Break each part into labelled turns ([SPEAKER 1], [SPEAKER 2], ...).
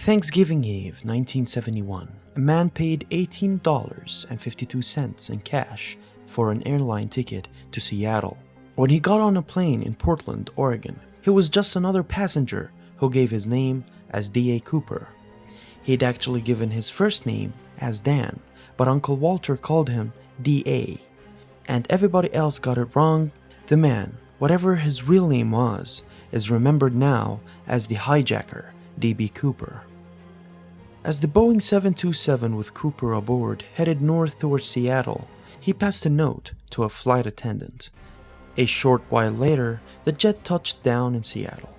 [SPEAKER 1] Thanksgiving Eve, 1971, a man paid $18.52 in cash for an airline ticket to Seattle. When he got on a plane in Portland, Oregon, he was just another passenger who gave his name as D.B Cooper. He'd actually given his first name as Dan, but Uncle Walter called him D.A. And everybody else got it wrong. The man, whatever his real name was, is remembered now as the hijacker, D.B Cooper. As the Boeing 727 with Cooper aboard headed north towards Seattle, he passed a note to a flight attendant. A short while later, the jet touched down in Seattle.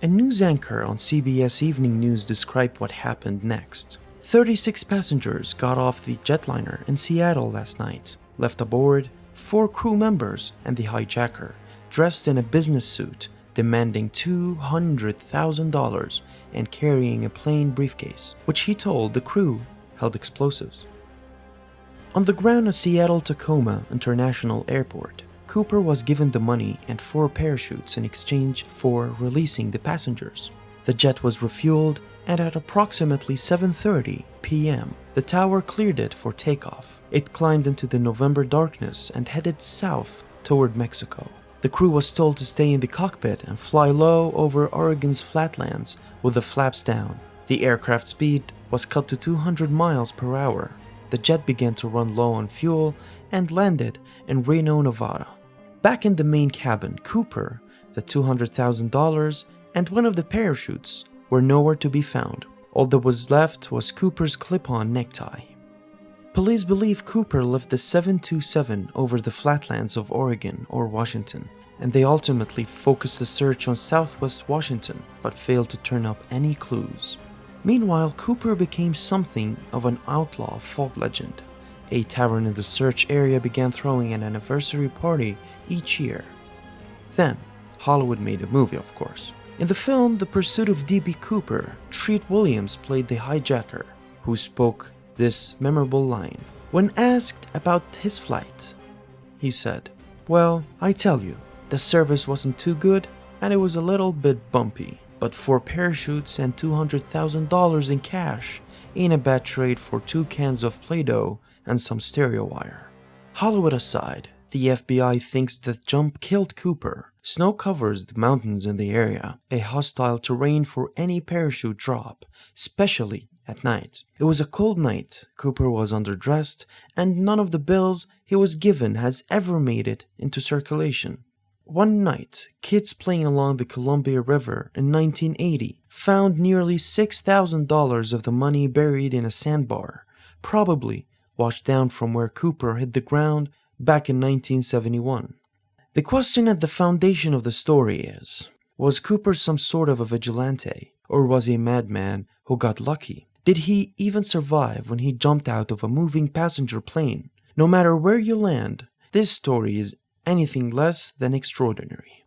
[SPEAKER 1] A news anchor on CBS Evening News described what happened next. 36 passengers got off the jetliner in Seattle last night. Left aboard 4 crew members and the hijacker, dressed in a business suit, demanding $200,000 and carrying a plain briefcase, which he told the crew held explosives. On the ground at Seattle-Tacoma International Airport, Cooper was given the money and 4 parachutes in exchange for releasing the passengers. The jet was refueled, and at approximately 7:30 p.m., the tower cleared it for takeoff. It climbed into the November darkness and headed south toward Mexico. The crew was told to stay in the cockpit and fly low over Oregon's flatlands with the flaps down. The aircraft speed was cut to 200 miles per hour. The jet began to run low on fuel and landed in Reno, Nevada. Back in the main cabin, Cooper, the $200,000, and one of the parachutes were nowhere to be found. All that was left was Cooper's clip-on necktie. Police believe Cooper left the 727 over the flatlands of Oregon or Washington, and they ultimately focused the search on southwest Washington, but failed to turn up any clues. Meanwhile, Cooper became something of an outlaw folk legend. A tavern in the search area began throwing an anniversary party each year. Then, Hollywood made a movie, of course. In the film The Pursuit of D.B Cooper, Treat Williams played the hijacker, who spoke this memorable line. When asked about his flight, he said, "Well, I tell you, the service wasn't too good and it was a little bit bumpy, but 4 parachutes and $200,000 in cash ain't a bad trade for 2 cans of Play-Doh and some stereo wire." Hollywood aside, the FBI thinks that jump killed Cooper. Snow covers the mountains in the area, a hostile terrain for any parachute drop, especially at night. It was a cold night, Cooper was underdressed, and none of the bills he was given has ever made it into circulation. One night, kids playing along the Columbia River in 1980 found nearly $6,000 of the money buried in a sandbar, probably washed down from where Cooper hit the ground back in 1971. The question at the foundation of the story is, was Cooper some sort of a vigilante, or was he a madman who got lucky? Did he even survive when he jumped out of a moving passenger plane? No matter where you land, this story is anything less than extraordinary.